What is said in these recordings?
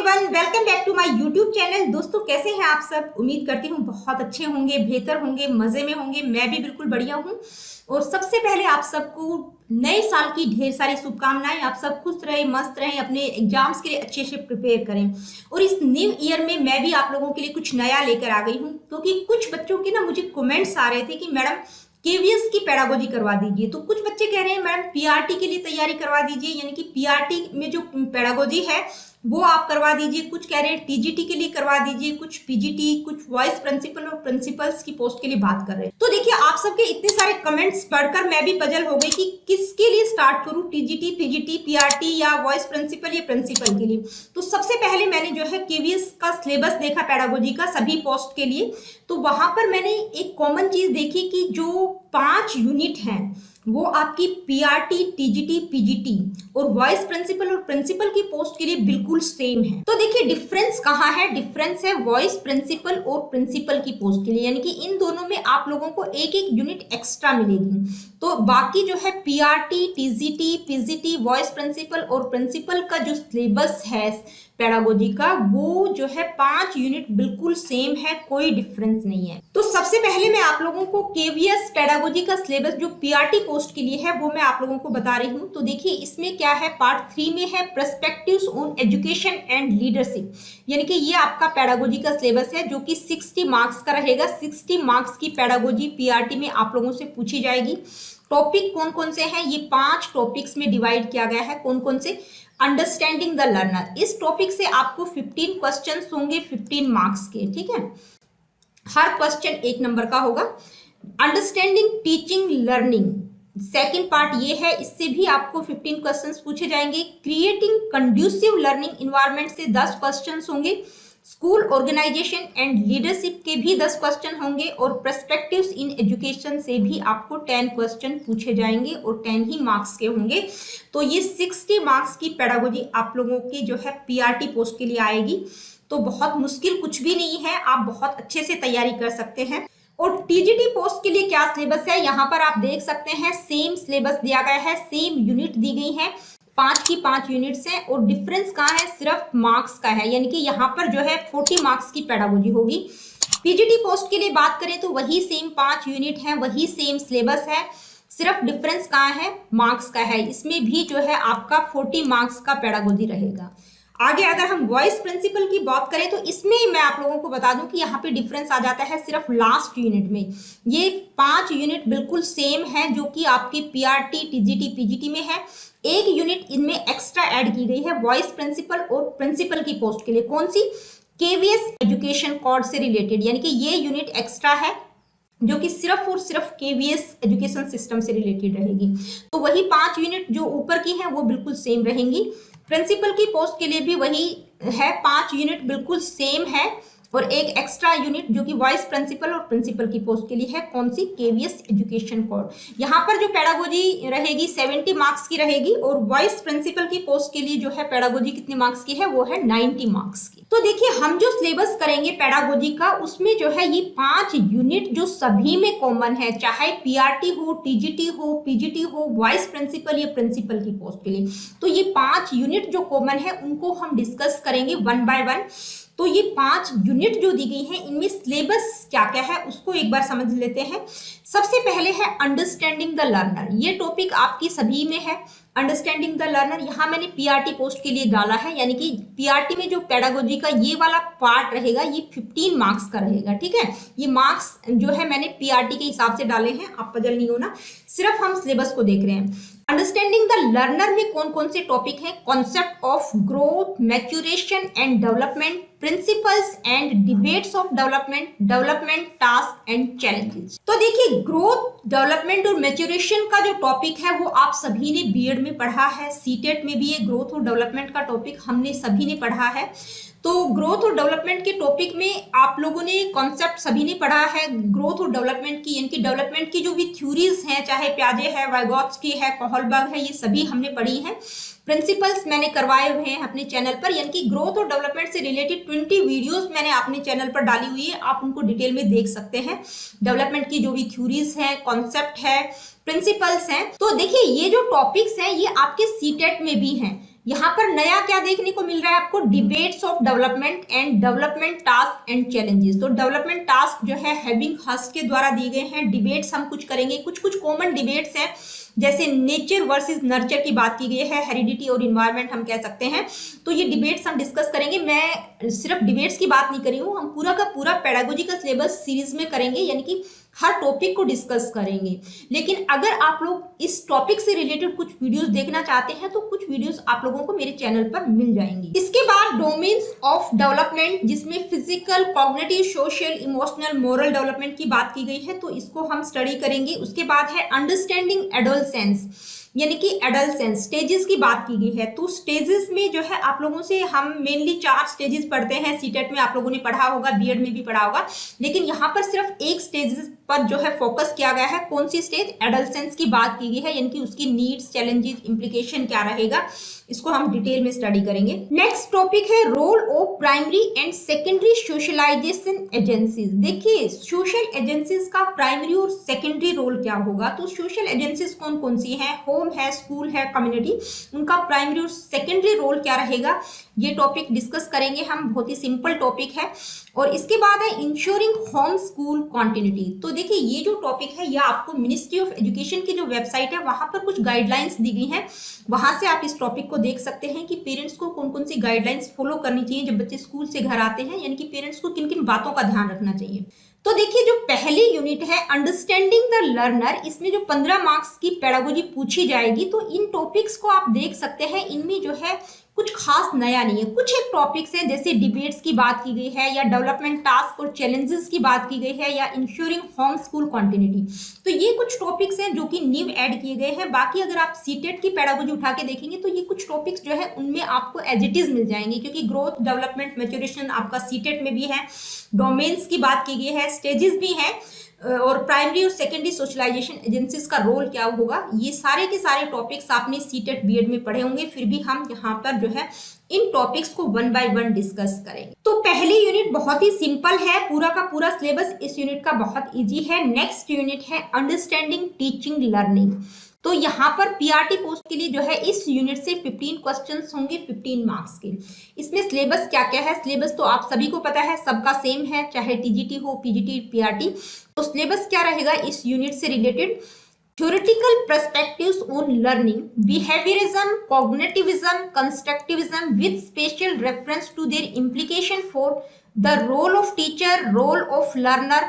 Everyone, welcome back to my YouTube channel. दोस्तों, कैसे हैं आप सब? उम्मीद करती हूँ बहुत अच्छे होंगे, बेहतर होंगे, मजे में होंगे। मैं भी बिल्कुल बढ़िया हूँ। और सबसे पहले आप सबको नए साल की ढेर सारी शुभकामनाएं। आप सब खुश रहें, मस्त रहें, अपने एग्जाम्स के लिए अच्छे से प्रिपेयर करें। और इस न्यू ईयर में मैं भी आप लोगों के लिए कुछ नया लेकर आ गई हूँ, क्योंकि कुछ बच्चों के ना मुझे कमेंट्स आ रहे थे कि मैडम केवीएस की पेडागोजी करवा दीजिए। तो कुछ बच्चे कह रहे हैं मैडम पीआरटी के लिए तैयारी करवा दीजिए, यानी कि पीआरटी में जो पेडागोजी है वो आप करवा दीजिए। कुछ कह रहे हैं टीजीटी के लिए करवा दीजिए, कुछ पीजीटी, कुछ वाइस प्रिंसिपल और प्रिंसिपल्स की पोस्ट के लिए बात कर रहे हैं। तो देखिए, आप सबके इतने सारे कमेंट्स पढ़कर मैं भी पजल हो गई कि किसके लिए स्टार्ट करूं, टीजीटी, पीजीटी, पीआरटी या वाइस प्रिंसिपल या प्रिंसिपल के लिए। तो सबसे पहले मैंने जो है केवीएस का सिलेबस देखा पेडागोजी का सभी पोस्ट के लिए। तो वहां पर मैंने एक कॉमन चीज देखी कि जो 5 यूनिट हैं वो आपकी पीआरटी, टीजीटी, पीजीटी और वाइस प्रिंसिपल और प्रिंसिपल की पोस्ट के लिए बिल्कुल सेम है। तो देखिए डिफरेंस कहाँ है? डिफरेंस है वाइस प्रिंसिपल और प्रिंसिपल की पोस्ट के लिए, यानी कि इन दोनों में आप लोगों को एक एक यूनिट एक्स्ट्रा मिलेगी। तो बाकी जो है PRT, TGT, PGT, vice principal और प्रिंसिपल का जो सिलेबस है पेडागोजी का, वो जो है 5 यूनिट बिल्कुल सेम है, कोई डिफरेंस नहीं है। तो सबसे पहले मैं आप लोगों को केवीएस पेडागोजी का सिलेबस जो पीआरटी पोस्ट के लिए है वो मैं आप लोगों को बता रही हूँ। तो देखिए इसमें क्या है, पार्ट 3 में है perspectives on education and leadership, यानी कि ये आपका पेडागोजी का सिलेबस है जो कि 60 मार्क्स का रहेगा। 60 मार्क्स की पेडागोजी पीआरटी में आप लोगों से पूछी जाएगी। टॉपिक कौन कौन से हैं? ये 5 टॉपिक्स में डिवाइड किया गया है। कौन कौन से? अंडरस्टैंडिंग द लर्नर, इस टॉपिक से आपको 15 क्वेश्चंस होंगे 15 मार्क्स के, ठीक है। हर क्वेश्चन 1 नंबर का होगा। Understanding teaching learning second part ये है, इससे भी आपको 15 क्वेश्चंस पूछे जाएंगे। क्रिएटिंग कंड्यूसिव लर्निंग इन्वायरमेंट से 10 क्वेश्चंस होंगे। स्कूल ऑर्गेनाइजेशन एंड लीडरशिप के भी 10 क्वेश्चन होंगे और पर्सपेक्टिव्स इन एजुकेशन से भी आपको 10 क्वेश्चन पूछे जाएंगे और 10 ही मार्क्स के होंगे। तो ये 60 मार्क्स की पेडागोजी आप लोगों की जो है पीआरटी पोस्ट के लिए आएगी। तो बहुत मुश्किल कुछ भी नहीं है, आप बहुत अच्छे से तैयारी कर सकते हैं। और टीजीटी पोस्ट के लिए क्या सिलेबस है, यहाँ पर आप देख सकते हैं सेम सिलेबस दिया गया है, सेम यूनिट दी गई है, 5 की 5 यूनिट्स हैं। और डिफरेंस कहाँ है? सिर्फ मार्क्स का है, यानी कि यहाँ पर जो है 40 मार्क्स की पेडागोजी होगी। पीजीटी पोस्ट के लिए बात करें तो वही सेम 5 यूनिट है, वही सेम सिलेबस है, सिर्फ डिफरेंस कहाँ है? मार्क्स का है। इसमें भी जो है आपका 40 मार्क्स का पेडागोजी रहेगा। आगे अगर हम वॉइस प्रिंसिपल की बात करें तो इसमें मैं आप लोगों को बता दूं कि यहाँ पे डिफरेंस आ जाता है सिर्फ लास्ट यूनिट में। ये 5 यूनिट बिल्कुल सेम है जो कि आपकी पीआरटी, टीजीटी, पीजीटी में है। एक यूनिट इनमें एक्स्ट्रा ऐड की गई है वॉइस प्रिंसिपल और प्रिंसिपल की पोस्ट के लिए। कौन सी? केवीएस एजुकेशन कोड से रिलेटेड, यानी कि ये यूनिट एक्स्ट्रा है जो कि सिर्फ और सिर्फ केवीएस एजुकेशन सिस्टम से रिलेटेड रहेगी। तो वही 5 यूनिट जो ऊपर की हैं वो बिल्कुल सेम रहेंगी। प्रिंसिपल की पोस्ट के लिए भी वही है, 5 यूनिट बिल्कुल सेम है और एक एक्स्ट्रा यूनिट जो कि वाइस प्रिंसिपल और प्रिंसिपल की पोस्ट के लिए है। कौन सी? KVS education code. यहाँ पर जो पेडागोजी रहेगी 70 मार्क्स की रहेगी और वाइस प्रिंसिपल की पोस्ट के लिए जो है पेडागोजी कितने मार्क्स की है? वो है 90 मार्क्स की। तो देखिए हम जो सिलेबस करेंगे पेडागोजी का, उसमें जो है ये 5 यूनिट जो सभी में कॉमन है, चाहे पीआरटी हो, टीजीटी हो, पीजीटी हो, वाइस प्रिंसिपल या प्रिंसिपल की पोस्ट के लिए। तो ये 5 यूनिट जो कॉमन है उनको हम डिस्कस करेंगे 1 बाय 1। तो ये 5 यूनिट जो दी गई हैं इनमें सिलेबस क्या क्या है उसको एक बार समझ लेते हैं। सबसे पहले है अंडरस्टैंडिंग द लर्नर, ये टॉपिक आपकी सभी में है। अंडरस्टैंडिंग द लर्नर यहाँ मैंने पीआरटी पोस्ट के लिए डाला है, यानी कि पीआरटी में जो पेडागोजी का ये वाला पार्ट रहेगा ये 15 मार्क्स का रहेगा, ठीक है। ये मार्क्स जो है मैंने पीआरटी के हिसाब से डाले हैं, आप पजल नहीं होना, सिर्फ हम सिलेबस को देख रहे हैं। अंडरस्टैंडिंग द लर्नर में कौन कौन से टॉपिक हैं? Concept of growth, maturation and development, principles and debates of development, development task and challenges. तो देखिए ग्रोथ, डेवलपमेंट और मैच्योरेशन का जो टॉपिक है वो आप सभी ने बीएड में पढ़ा है, सीटेट में भी ये ग्रोथ और डेवलपमेंट का टॉपिक हमने सभी ने पढ़ा है। तो ग्रोथ और डेवलपमेंट के टॉपिक में आप लोगों ने कॉन्सेप्ट सभी ने पढ़ा है ग्रोथ और डेवलपमेंट की, यानी कि डेवलपमेंट की जो भी थ्योरीज हैं, चाहे प्याजे है, वाइगॉत्स्की है, कोहलबर्ग है, ये सभी हमने पढ़ी हैं। प्रिंसिपल्स मैंने करवाए हुए हैं अपने चैनल पर, यानी कि ग्रोथ और डेवलपमेंट से रिलेटेड 20 वीडियोस मैंने अपने चैनल पर डाली हुई है, आप उनको डिटेल में देख सकते हैं। डेवलपमेंट की जो भी थ्योरीज हैं, कॉन्सेप्ट है, प्रिंसिपल्स हैं। तो देखिए ये जो टॉपिक्स हैं ये आपके सीटेट में भी हैं, यहाँ पर नया क्या देखने को मिल रहा है आपको, debates of development and development task and challenges. तो डेवलपमेंट टास्क जो है हैविंग हस्ट के द्वारा दिए गए हैं, डिबेट्स हम कुछ करेंगे, कुछ कुछ कॉमन डिबेट्स हैं, जैसे नेचर वर्सेस नर्चर की बात की गई है, हेरिडिटी और इन्वायरमेंट हम कह सकते हैं। तो ये डिबेट्स हम डिस्कस करेंगे। मैं सिर्फ डिबेट्स की बात नहीं कर रही हूँ, हम पूरा का पूरा पेडागोजी का सिलेबस सीरीज में करेंगे, यानी कि हर टॉपिक को डिस्कस करेंगे। लेकिन अगर आप लोग इस टॉपिक से रिलेटेड कुछ वीडियोस देखना चाहते हैं तो कुछ वीडियोस आप लोगों को मेरे चैनल पर मिल जाएंगी। इसके बाद डोमेन्स ऑफ डेवलपमेंट, जिसमें physical, cognitive, social, emotional, moral development की बात की गई है, तो इसको हम स्टडी करेंगे। उसके बाद है अंडरस्टैंडिंग एडोलसेंस, यानी कि एडल्सेंस, स्टेजेस की बात की गई है। तो स्टेजेस में जो है आप लोगों से हम मेनली 4 स्टेजेस पढ़ते हैं, सीटेट में आप लोगों ने पढ़ा होगा, बीएड में भी पढ़ा होगा, लेकिन यहाँ पर सिर्फ एक स्टेजेस पर जो है फोकस किया गया है। कौन सी स्टेज, एडल्सेंस की बात की गई है, यानी कि उसकी नीड्स, चैलेंजेस, इंप्लीकेशन क्या रहेगा, इसको हम डिटेल में स्टडी करेंगे। नेक्स्ट टॉपिक है role of primary and secondary socialisation agencies. देखिए सोशल एजेंसीज का प्राइमरी और सेकेंडरी रोल क्या होगा। तो सोशल एजेंसीज कौन कौन सी है, होम है, स्कूल है, कम्युनिटी, उनका प्राइमरी और सेकेंडरी रोल क्या रहेगा, ये टॉपिक डिस्कस करेंगे हम। बहुत ही सिंपल टॉपिक है। और इसके बाद है इंश्योरिंग होम स्कूल कॉन्टिन्यूटी। तो देखिए ये जो टॉपिक है यह आपको मिनिस्ट्री ऑफ एजुकेशन की जो वेबसाइट है वहां पर कुछ गाइडलाइंस दी गई हैं, वहां से आप इस टॉपिक को देख सकते हैं कि पेरेंट्स को कौन कौन सी गाइडलाइंस फॉलो करनी चाहिए जब बच्चे स्कूल से घर आते हैं, यानी कि पेरेंट्स को किन किन बातों का ध्यान रखना चाहिए। तो देखिए जो पहली यूनिट है अंडरस्टैंडिंग द लर्नर, इसमें जो 15 मार्क्स की पेडागोजी पूछी जाएगी, तो इन टॉपिक्स को आप देख सकते हैं, इनमें जो है कुछ खास नया नहीं है। कुछ एक टॉपिक्स हैं जैसे डिबेट्स की बात की गई है, या डेवलपमेंट टास्क और चैलेंजेस की बात की गई है, या इंश्योरिंग होम स्कूल कॉन्टिन्यूटी। तो ये कुछ टॉपिक्स हैं जो कि न्यू ऐड किए गए हैं। बाकी अगर आप सीटेट की पेडागोजी उठा के देखेंगे तो ये कुछ टॉपिक्स जो है उनमें आपको एज इट इज मिल जाएंगे, क्योंकि ग्रोथ, डेवलपमेंट, मैच्योरेशन आपका सीटेट में भी है, डोमेन्स की बात की गई है, स्टेजेस भी हैं, और प्राइमरी और सेकेंडरी सोशलाइजेशन एजेंसीज का रोल क्या होगा, ये सारे के सारे टॉपिक्स आपने सीटेट बीएड में पढ़े होंगे। फिर भी हम यहाँ पर जो है इन टॉपिक्स को 1 बाय 1 डिस्कस करेंगे। तो पहली यूनिट बहुत ही सिंपल है, पूरा का पूरा सिलेबस इस यूनिट का बहुत इजी है। नेक्स्ट यूनिट है अंडरस्टैंडिंग टीचिंग लर्निंग। तो यहाँ पर पीआरटी पोस्ट के लिए जो है इस यूनिट से 15 क्वेश्चंस होंगे 15 मार्क्स के। इसमें सिलेबस क्या क्या है, सिलेबस तो आप सभी को पता है, सबका सेम है, चाहे टीजीटी हो, पीजीटी, पीआरटी। तो सिलेबस क्या रहेगा इस यूनिट से related, theoretical perspectives on learning, behaviorism, cognitivism, constructivism with special reference to their implication for the role of teacher, role of learner,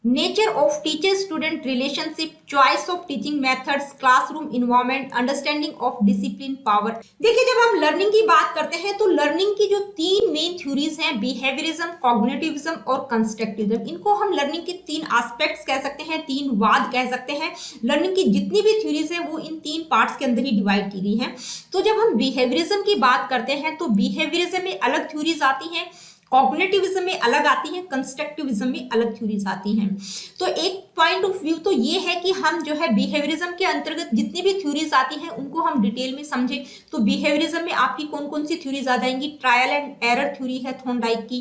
nature of teacher-student relationship, choice of teaching methods, classroom environment, understanding of discipline power। देखिए जब हम learning की बात करते हैं तो learning की जो 3 मेन थ्योरीज हैं, बिहेवियरिज्म, कॉग्निटिविज्म और कंस्ट्रक्टिविज्म, इनको हम लर्निंग के 3 एस्पेक्ट्स कह सकते हैं, 3 वाद कह सकते हैं। लर्निंग की जितनी भी थ्योरीज हैं वो इन 3 पार्ट्स के अंदर ही डिवाइड की गई हैं। तो जब हम बिहेवियरिज्म की बात करते हैं तो बिहेवियरिज्म में अलग थ्योरीज आती हैं, कॉग्निटिविज्म में अलग आती है, कंस्ट्रक्टिविज्म में अलग थ्योरीज आती हैं। तो एक पॉइंट ऑफ व्यू तो ये है कि हम जो है बिहेवियरिज्म के अंतर्गत जितनी भी थ्योरीज आती हैं उनको हम डिटेल में समझें। तो बिहेवियरिज्म में आपकी कौन कौन सी थ्योरीज आ जाएंगी, ट्रायल एंड एरर थ्योरी है थॉर्नडाइक की,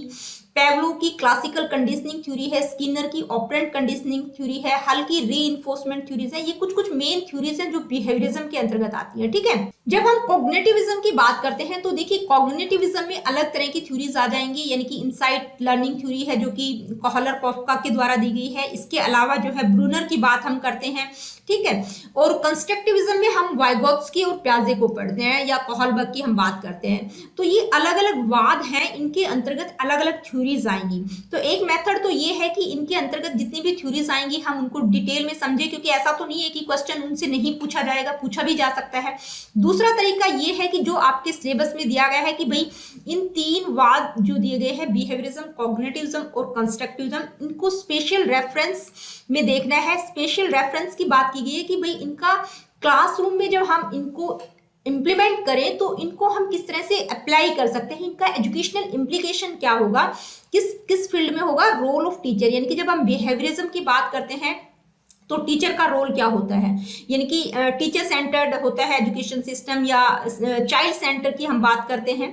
पेवलो की क्लासिकल कंडीशनिंग थ्योरी है, स्किनर की ऑपरेंट कंडीशनिंग थ्योरी है, हल की रीइंफोर्समेंट थ्योरीज है। ये कुछ कुछ मेन थ्योरीज हैं जो बिहेवियरिज्म के अंतर्गत आती है, ठीक है। जब हम कॉग्निटिविज्म की बात करते हैं तो देखिए कॉग्निटिविज्म में अलग तरह की थ्योरीज आ जाएंगी, यानी कि इनसाइट लर्निंग थ्योरी है जो कि कोहलर कॉफका के द्वारा दी गई है। इसके अलावा जो है ब्रूनर की बात हम करते हैं, ठीक है। और कंस्ट्रक्टिविज्म में हम वाइगोत्स्की और प्याजे को पढ़ते हैं, या कोहलबर्ग की हम बात करते हैं। तो ये अलग अलग वाद हैं, इनके अंतर्गत अलग अलग थ्योरीज आएंगी। तो एक मेथड तो ये है कि इनके अंतर्गत जितनी भी थ्योरीज आएंगी हम उनको डिटेल में समझें, क्योंकि ऐसा तो नहीं है कि क्वेश्चन उनसे नहीं पूछा जाएगा, पूछा भी जा सकता है। दूसरा तरीका ये है कि जो आपके सिलेबस में दिया गया है कि भाई इन 3 वाद जो दिए गए हैं, बिहेवियरिज्म, कॉग्निटिविज्म और कंस्ट्रक्टिविज्म, इनको स्पेशल रेफरेंस में देखना है। स्पेशल रेफरेंस की बात की गई है कि भाई इनका क्लासरूम में जब हम इनको इम्प्लीमेंट करें तो इनको हम किस तरह से अप्लाई कर सकते हैं, इनका एजुकेशनल इम्प्लीकेशन क्या होगा, किस किस फील्ड में होगा, रोल ऑफ टीचर। यानी कि जब हम बिहेवियरिज्म की बात करते हैं तो टीचर का रोल क्या होता है, यानी कि टीचर सेंटर्ड होता है एजुकेशन सिस्टम, या चाइल्ड सेंटर की हम बात करते हैं।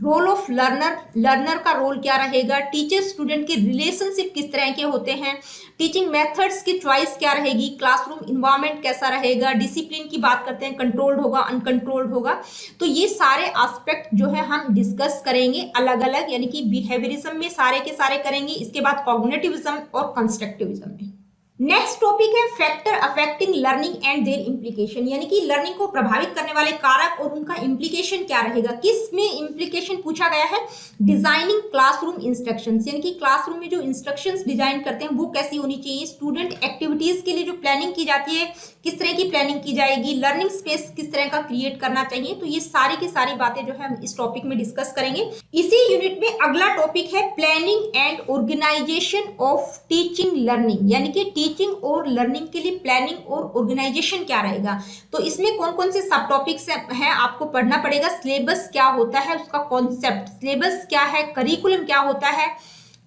रोल ऑफ लर्नर, लर्नर का रोल क्या रहेगा, टीचर स्टूडेंट के रिलेशनशिप किस तरह के होते हैं, टीचिंग मेथड्स की चॉइस क्या रहेगी, क्लासरूम इन्वायरमेंट कैसा रहेगा, डिसिप्लिन की बात करते हैं, कंट्रोल्ड होगा अनकंट्रोल्ड होगा। तो ये सारे एस्पेक्ट जो है हम डिस्कस करेंगे अलग अलग, यानी कि बिहेवियरिज्म में सारे के सारे करेंगे, इसके बाद कॉग्निटिविज्म और कंस्ट्रक्टिविज्म में। नेक्स्ट टॉपिक है factor affecting learning and their implication, यानी कि लर्निंग को प्रभावित करने वाले कारक और उनका इम्प्लीकेशन क्या रहेगा। किस में इम्प्लीकेशन पूछा गया है, डिजाइनिंग क्लासरूम इंस्ट्रक्शंस, यानी कि क्लासरूम में जो इंस्ट्रक्शंस डिजाइन करते हैं वो कैसी होनी चाहिए, स्टूडेंट एक्टिविटीज के लिए जो प्लानिंग की जाती है किस तरह की प्लानिंग की जाएगी, लर्निंग स्पेस किस तरह का क्रिएट करना चाहिए। तो ये सारी की सारी बातें जो है हम इस टॉपिक में डिस्कस करेंगे। इसी यूनिट में अगला टॉपिक है planning and organisation of teaching learning, यानी कि टीचिंग और लर्निंग के लिए प्लानिंग और ऑर्गेनाइजेशन क्या रहेगा। तो इसमें कौन कौन से सब टॉपिक्स हैं आपको पढ़ना पड़ेगा, सिलेबस क्या होता है, उसका कॉन्सेप्ट, सिलेबस क्या है, करिकुलम क्या होता है,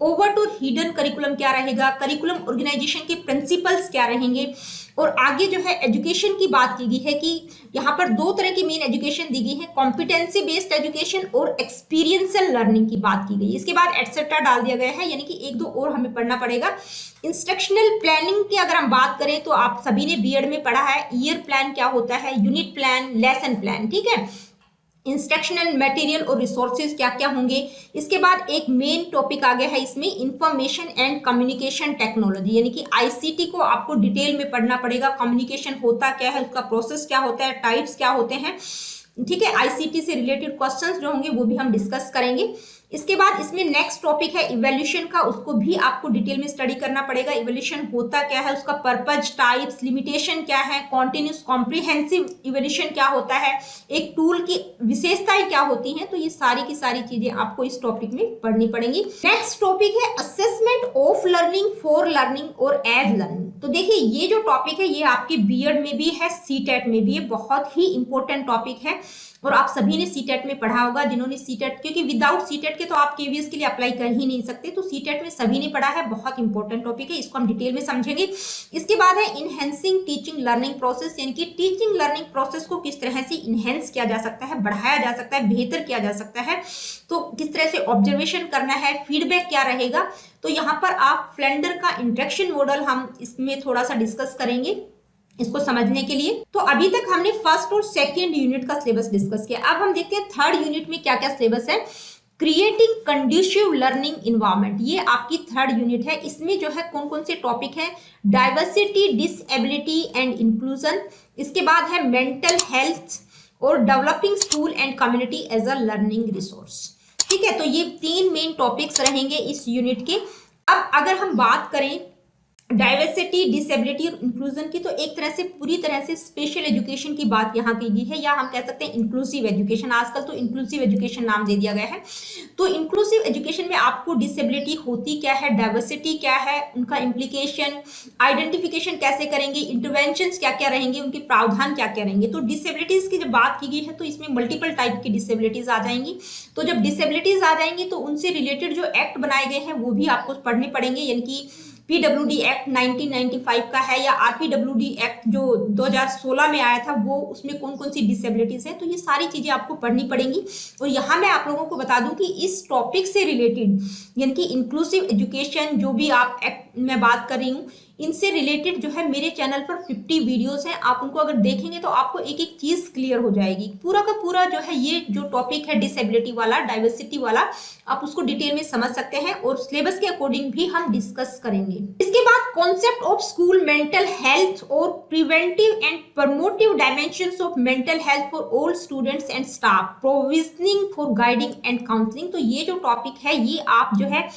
ओवर टू हिडन करिकुलम क्या रहेगा, करिकुलम ऑर्गेनाइजेशन के प्रिंसिपल्स क्या रहेंगे। और आगे जो है एजुकेशन की बात की गई है कि यहाँ पर दो तरह की मेन एजुकेशन दी गई है, कॉम्पिटेंसी बेस्ड एजुकेशन और एक्सपीरियंशियल लर्निंग की बात की गई। इसके बाद एटसेट्रा डाल दिया गया है, यानी कि एक दो और हमें पढ़ना पड़ेगा। इंस्ट्रक्शनल प्लानिंग की अगर हम बात करें तो आप सभी ने बीएड में पढ़ा है, ईयर प्लान क्या होता है, यूनिट प्लान, लेसन प्लान, ठीक है। इंस्ट्रक्शनल मटेरियल और रिसोर्सेज क्या क्या होंगे। इसके बाद एक मेन टॉपिक आ गया है इसमें इंफॉर्मेशन एंड कम्युनिकेशन टेक्नोलॉजी, यानी कि आईसीटी को आपको डिटेल में पढ़ना पड़ेगा। कम्युनिकेशन होता क्या है, उसका प्रोसेस क्या होता है, टाइप्स क्या होते हैं, ठीक है। आईसीटी से रिलेटेड क्वेश्चंस जो होंगे वो भी हम डिस्कस करेंगे। इसके बाद इसमें नेक्स्ट टॉपिक है इवैल्यूएशन का, उसको भी आपको डिटेल में स्टडी करना पड़ेगा। इवैल्यूएशन होता क्या है, उसका पर्पज, टाइप्स, लिमिटेशन क्या है, कॉन्टिन्यूस कॉम्प्रिहेंसिव इवैल्यूएशन क्या होता है, एक टूल की विशेषताएं क्या होती हैं। तो ये सारी की सारी चीजें आपको इस टॉपिक में पढ़नी पड़ेंगी। नेक्स्ट टॉपिक है assessment of learning, for learning और एज लर्निंग। तो देखिए ये जो टॉपिक है ये आपके बीएड में भी है, सीटेट में भी है, बहुत ही इंपॉर्टेंट टॉपिक है और आप सभी ने सीटेट में पढ़ा होगा। जिन्होंने सीटेट, क्योंकि विदाउट सीटेट के तो आप केवीएस के लिए अप्लाई कर ही नहीं सकते, तो सीटेट में सभी ने पढ़ा है, बहुत इंपॉर्टेंट टॉपिक है, इसको हम डिटेल में समझेंगे। इसके बाद है इनहेंसिंग टीचिंग लर्निंग प्रोसेस, यानी कि टीचिंग लर्निंग प्रोसेस को किस तरह से इनहेंस किया जा सकता है, बढ़ाया जा सकता है, बेहतर किया जा सकता है। तो किस तरह से ऑब्जर्वेशन करना है, फीडबैक क्या रहेगा। तो यहाँ पर आप फ्लेंडर का इंटरेक्शन मॉडल हम इसमें थोड़ा सा डिस्कस करेंगे इसको समझने के लिए। तो अभी तक हमने फर्स्ट और सेकंड यूनिट का सिलेबस डिस्कस किया। अब हम देखते हैं थर्ड यूनिट में क्या क्या सिलेबस है। क्रिएटिंग कंड्यूसिव लर्निंग इन्वायरमेंट, ये आपकी थर्ड यूनिट है। इसमें जो है कौन कौन से टॉपिक है, डाइवर्सिटी, डिसएबिलिटी एंड इंक्लूजन। इसके बाद है मेंटल हेल्थ और developing school and community as a learning resource, ठीक है। तो ये तीन मेन टॉपिक्स रहेंगे इस यूनिट के। अब अगर हम बात करें डाइवर्सिटी, डिसेबिलिटी और इंक्लूजन की, तो एक तरह से पूरी तरह से स्पेशल एजुकेशन की बात यहाँ की गई है, या हम कह सकते हैं इंक्लूसिव एजुकेशन। आजकल तो इंक्लूसिव एजुकेशन नाम दे दिया गया है। तो इंक्लूसिव एजुकेशन में आपको डिसेबिलिटी होती क्या है, डाइवर्सिटी क्या है, उनका इम्प्लीकेशन, आइडेंटिफिकेशन कैसे करेंगे, इंटरवेंशन क्या क्या रहेंगे, उनके प्रावधान क्या क्या रहेंगे। तो डिसेबिलिटीज की जब बात की गई है तो इसमें मल्टीपल टाइप की डिसेबिलिटीज आ जाएंगी। तो जब डिसेबिलिटीज आ जाएंगी तो उनसे रिलेटेड जो एक्ट बनाए गए हैं वो भी आपको पढ़ने पड़ेंगे, यानी कि पीडब्ल्यूडी एक्ट 1995 का है, या आरपीडब्ल्यूडी एक्ट जो 2016 में आया था वो, उसमें कौन कौन सी डिसेबिलिटीज है। तो ये सारी चीजें आपको पढ़नी पड़ेंगी। और यहाँ मैं आप लोगों को बता दूं कि इस टॉपिक से रिलेटेड, यानी कि इंक्लूसिव एजुकेशन जो भी आप एक्ट मैं बात कर रही हूँ, इनसे रिलेटेड जो है मेरे चैनल पर 50 वीडियोस हैं। आप उनको अगर देखेंगे तो आपको एक एक चीज क्लियर हो जाएगी। पूरा का पूरा जो है ये जो टॉपिक है डिसेबिलिटी वाला, डाइवर्सिटी वाला, आप उसको डिटेल में समझ सकते हैं और सिलेबस के अकॉर्डिंग भी हम डिस्कस करेंगे। इसके बाद concept of school mental health और preventive and promotive dimensions of mental health for all students and staff, provisioning for guiding and counselling. तो ये जो टॉपिक है ये आप जो है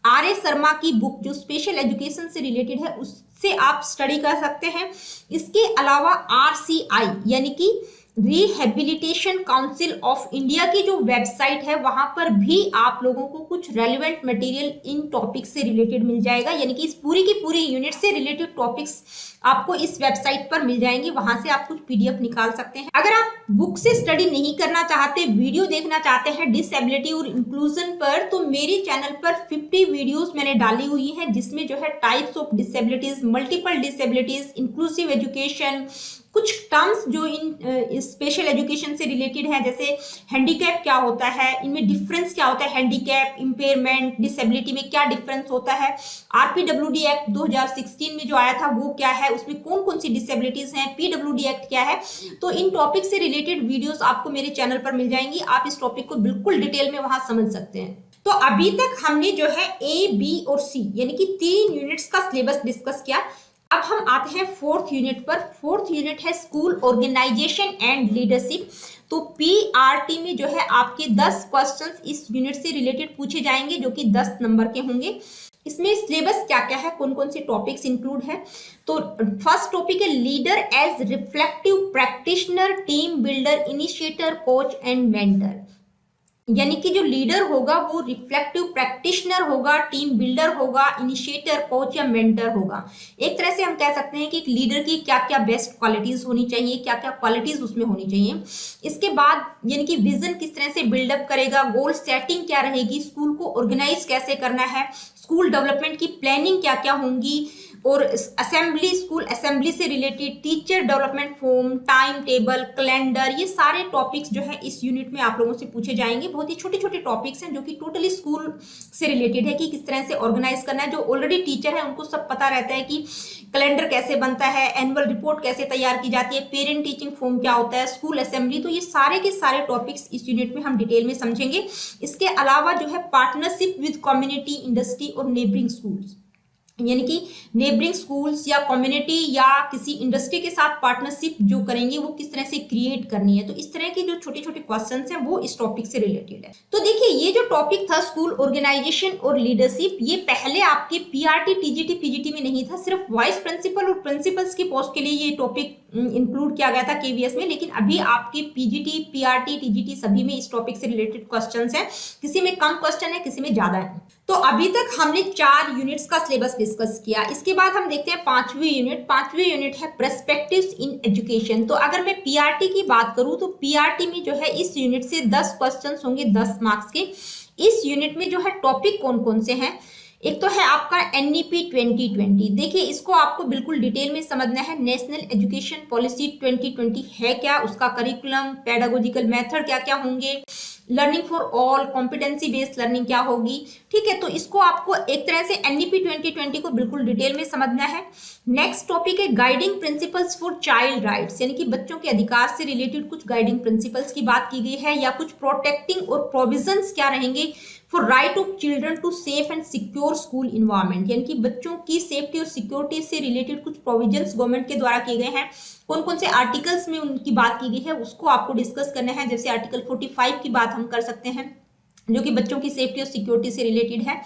आर.ए. शर्मा की बुक जो स्पेशल एजुकेशन से रिलेटेड है उससे आप स्टडी कर सकते हैं। इसके अलावा RCI यानी कि रिहेबिलिटेशन काउंसिल ऑफ इंडिया की जो वेबसाइट है वहां पर भी आप लोगों को कुछ रेलिवेंट मटेरियल इन टॉपिक से रिलेटेड मिल जाएगा, यानी कि इस पूरी की पूरी यूनिट से रिलेटेड टॉपिक्स आपको इस वेबसाइट पर मिल जाएंगे। वहां से आप कुछ पीडीएफ निकाल सकते हैं। अगर आप बुक से स्टडी नहीं करना चाहते, वीडियो देखना चाहते हैं डिसेबिलिटी और इंक्लूजन पर, तो मेरे चैनल पर 50 वीडियोस मैंने डाली हुई है, जिसमें जो है types of disabilities, multiple disabilities, inclusive education, कुछ टर्म्स जो इन स्पेशल एजुकेशन से रिलेटेड है, जैसे हैंडीकैप क्या होता है, इनमें डिफरेंस क्या होता है, हैंडीकैप, इंपेयरमेंट, डिसेबिलिटी में क्या डिफरेंस होता है, आरपीडब्ल्यूडी एक्ट 2016 में जो आया था वो क्या है, उसमें कौन कौन सी डिसेबिलिटीज हैं, पीडब्ल्यूडी एक्ट क्या है। तो इन टॉपिक से रिलेटेड वीडियोस आपको मेरे चैनल पर मिल जाएंगी। आप इस टॉपिक को बिल्कुल डिटेल में वहां समझ सकते हैं। तो अभी तक हमने जो है ए, बी और सी यानी कि 3 यूनिट्स का सिलेबस डिस्कस किया। अब हम आते हैं 4th यूनिट पर। 4th यूनिट है स्कूल ऑर्गेनाइजेशन एंड लीडरशिप। तो पीआरटी में जो है आपके 10 क्वेश्चंस इस यूनिट से रिलेटेड पूछे जाएंगे, जो कि 10 नंबर के होंगे। इसमें सिलेबस क्या क्या है, कौन कौन से टॉपिक्स इंक्लूड है। तो फर्स्ट टॉपिक है leader as reflective practitioner, team builder, initiator, coach and mentor. यानी कि जो लीडर होगा वो रिफ्लेक्टिव प्रैक्टिशनर होगा, टीम बिल्डर होगा, इनिशिएटर, कोच या मेंटर होगा। एक तरह से हम कह सकते हैं कि एक लीडर की क्या क्या बेस्ट क्वालिटीज होनी चाहिए, क्या क्या क्वालिटीज उसमें होनी चाहिए। इसके बाद यानी कि विजन किस तरह से बिल्डअप करेगा, गोल सेटिंग क्या रहेगी, स्कूल को ऑर्गेनाइज कैसे करना है, स्कूल डेवलपमेंट की प्लानिंग क्या क्या होंगी, और असेंबली, स्कूल असेंबली से related, teacher development form, time table, calendar, ये सारे टॉपिक्स जो है इस यूनिट में आप लोगों से पूछे जाएंगे। बहुत ही छोटे छोटे टॉपिक्स हैं जो कि टोटली स्कूल से रिलेटेड है, कि किस तरह से ऑर्गेनाइज करना है। जो ऑलरेडी टीचर है उनको सब पता रहता है कि कैलेंडर कैसे बनता है, एनुअल रिपोर्ट कैसे तैयार की जाती है, पेरेंट टीचिंग फॉर्म क्या होता है, स्कूल असेंबली। तो ये सारे के सारे टॉपिक्स इस यूनिट में हम डिटेल में समझेंगे। इसके अलावा जो है पार्टनरशिप विद कम्युनिटी, इंडस्ट्री और नेबरिंग स्कूल्स, यानी कि नेबरिंग स्कूल्स या कम्युनिटी या किसी इंडस्ट्री के साथ पार्टनरशिप जो करेंगे वो किस तरह से क्रिएट करनी है। तो इस तरह के जो छोटे छोटे क्वेश्चंस हैं वो इस टॉपिक से रिलेटेड है। तो देखिए, ये जो टॉपिक था स्कूल ऑर्गेनाइजेशन और लीडरशिप, ये पहले आपके पीआरटी, टीजीटी, पीजीटी में नहीं था। सिर्फ वाइस प्रिंसिपल और प्रिंसिपल्स की पोस्ट के लिए ये टॉपिक इंक्लूड किया गया था केवीएस में, लेकिन अभी आपके पीजीटी, पीआरटी, टीजीटी सभी में इस टॉपिक से रिलेटेड क्वेश्चंस हैं। किसी में कम क्वेश्चन है, किसी में ज्यादा है। तो अभी तक हमने 4 यूनिट्स का सिलेबस डिस्कस किया। इसके बाद हम देखते हैं 5वीं यूनिट। 5वीं यूनिट है पर्सपेक्टिव्स इन एजुकेशन। तो अगर मैं पीआरटी की बात करूं तो पीआरटी में जो है इस यूनिट से 10 क्वेश्चंस होंगे 10 मार्क्स के। इस यूनिट में जो है टॉपिक कौन कौन से हैं, एक तो है आपका एनईपी 2020। देखिए, इसको आपको बिल्कुल डिटेल में समझना है। नेशनल एजुकेशन पॉलिसी 2020 है क्या, उसका करिकुलम, पेडागोजिकल मेथड क्या क्या होंगे, learning for all, competency based learning क्या होगी। ठीक है, तो इसको आपको एक तरह से एनईपी 2020 को बिल्कुल डिटेल में समझना है। नेक्स्ट टॉपिक है guiding principles for child rights, यानी कि बच्चों के अधिकार से रिलेटेड कुछ गाइडिंग प्रिंसिपल्स की बात की गई है, या कुछ प्रोटेक्टिंग और प्रोविजंस क्या रहेंगे for right of children to safe and secure school environment, यानी कि बच्चों की सेफ्टी और सिक्योरिटी से रिलेटेड कुछ प्रोविजंस गवर्नमेंट के द्वारा किए गए हैं। कौन कौन से आर्टिकल्स में उनकी बात की गई है उसको आपको डिस्कस करना है। जैसे आर्टिकल 45 की बात हम कर सकते हैं, जो कि बच्चों की सेफ्टी और सिक्योरिटी से रिलेटेड है।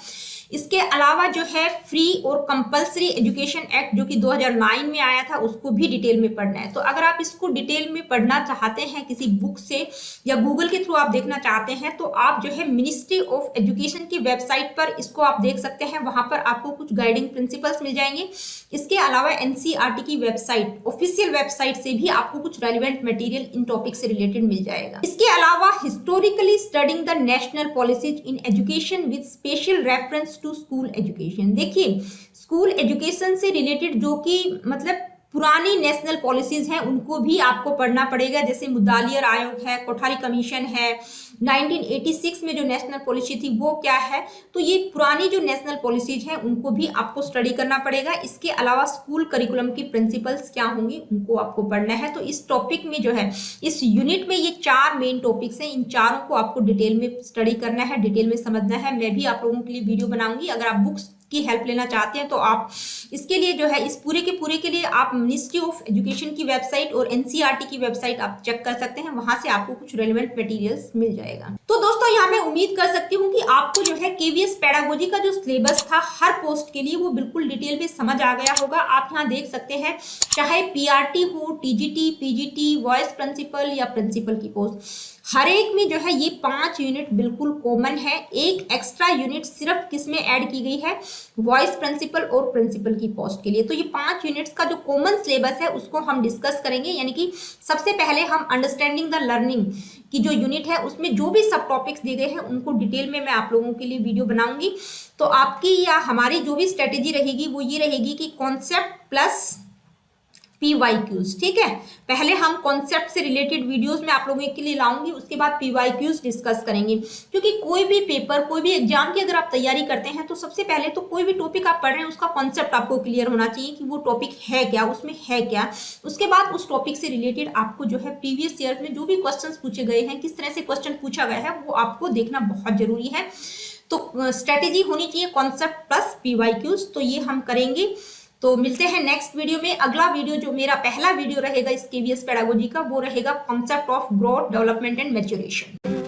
इसके अलावा जो है फ्री और कंपल्सरी एजुकेशन एक्ट, जो कि 2009 में आया था, उसको भी डिटेल में पढ़ना है। तो अगर आप इसको डिटेल में पढ़ना चाहते हैं किसी बुक से या गूगल के थ्रू आप देखना चाहते हैं, तो आप जो है मिनिस्ट्री ऑफ एजुकेशन की वेबसाइट पर इसको आप देख सकते हैं। वहां पर आपको कुछ गाइडिंग प्रिंसिपल्स मिल जाएंगे। इसके अलावा एनसीईआरटी की वेबसाइट, ऑफिशियल वेबसाइट से भी आपको कुछ रेलिवेंट मटेरियल इन टॉपिक से रिलेटेड मिल जाएगा। इसके अलावा historically studying the national policies in education with special reference to school education. देखिए, स्कूल एजुकेशन से रिलेटेड जो कि मतलब पुरानी नेशनल पॉलिसीज हैं उनको भी आपको पढ़ना पड़ेगा। जैसे मुदालियर आयोग है, कोठारी कमीशन है, 1986 में जो नेशनल पॉलिसी थी वो क्या है। तो ये पुरानी जो नेशनल पॉलिसीज हैं उनको भी आपको स्टडी करना पड़ेगा। इसके अलावा स्कूल करिकुलम की प्रिंसिपल्स क्या होंगी उनको आपको पढ़ना है। तो इस टॉपिक में जो है, इस यूनिट में ये 4 मेन टॉपिक्स हैं। इन चारों को आपको डिटेल में स्टडी करना है, डिटेल में समझना है। मैं भी आप लोगों के लिए वीडियो बनाऊंगी। अगर आप बुक्स की हेल्प लेना चाहते हैं तो आप इसके लिए जो है इस पूरे के लिए आप मिनिस्ट्री ऑफ एजुकेशन की वेबसाइट और एनसीईआरटी की वेबसाइट आप चेक कर सकते हैं, वहां से आपको कुछ रेलेवेंट मटेरियल्स मिल जाएगा। तो दोस्तों यहाँ मैं उम्मीद कर सकती हूँ कि आपको जो है केवीएस पेडागोजी का जो सिलेबस था हर पोस्ट के लिए वो बिल्कुल डिटेल में समझ आ गया होगा। आप यहाँ देख सकते हैं चाहे पीआरटी हो, टीजीटी, पीजीटी, वॉइस प्रिंसिपल या प्रिंसिपल की पोस्ट, हर एक में जो है ये 5 यूनिट बिल्कुल कॉमन है। एक एक्स्ट्रा यूनिट सिर्फ किसमें ऐड की गई है, वॉइस प्रिंसिपल और प्रिंसिपल की पोस्ट के लिए। तो ये 5 यूनिट्स का जो कॉमन सिलेबस है उसको हम डिस्कस करेंगे, यानी कि सबसे पहले हम अंडरस्टैंडिंग द लर्निंग की जो यूनिट है उसमें जो भी सब टॉपिक्स दिए गए हैं उनको डिटेल में मैं आप लोगों के लिए वीडियो बनाऊंगी। तो आपकी या हमारी जो भी स्ट्रेटेजी रहेगी वो ये रहेगी कि कॉन्सेप्ट प्लस पीवाईक्यूज, ठीक है। पहले हम कॉन्सेप्ट से रिलेटेड वीडियोस में आप लोगों के लिए लाऊंगी, उसके बाद पीवाईक्यूज डिस्कस करेंगे। क्योंकि कोई भी पेपर, कोई भी एग्जाम की अगर आप तैयारी करते हैं तो सबसे पहले तो कोई भी टॉपिक आप पढ़ रहे हैं उसका कॉन्सेप्ट आपको क्लियर होना चाहिए कि वो टॉपिक है क्या, उसमें है क्या। उसके बाद उस टॉपिक से रिलेटेड आपको जो है प्रीवियस ईयर में जो भी क्वेश्चन पूछे गए हैं, किस तरह से क्वेश्चन पूछा गया है, वो आपको देखना बहुत जरूरी है। तो स्ट्रेटेजी होनी चाहिए कॉन्सेप्ट प्लस पीवाईक्यूज, तो ये हम करेंगे। तो मिलते हैं नेक्स्ट वीडियो में। अगला वीडियो जो मेरा पहला वीडियो रहेगा इस केवीएस पेडागोजी का वो रहेगा concept of growth, development and maturation.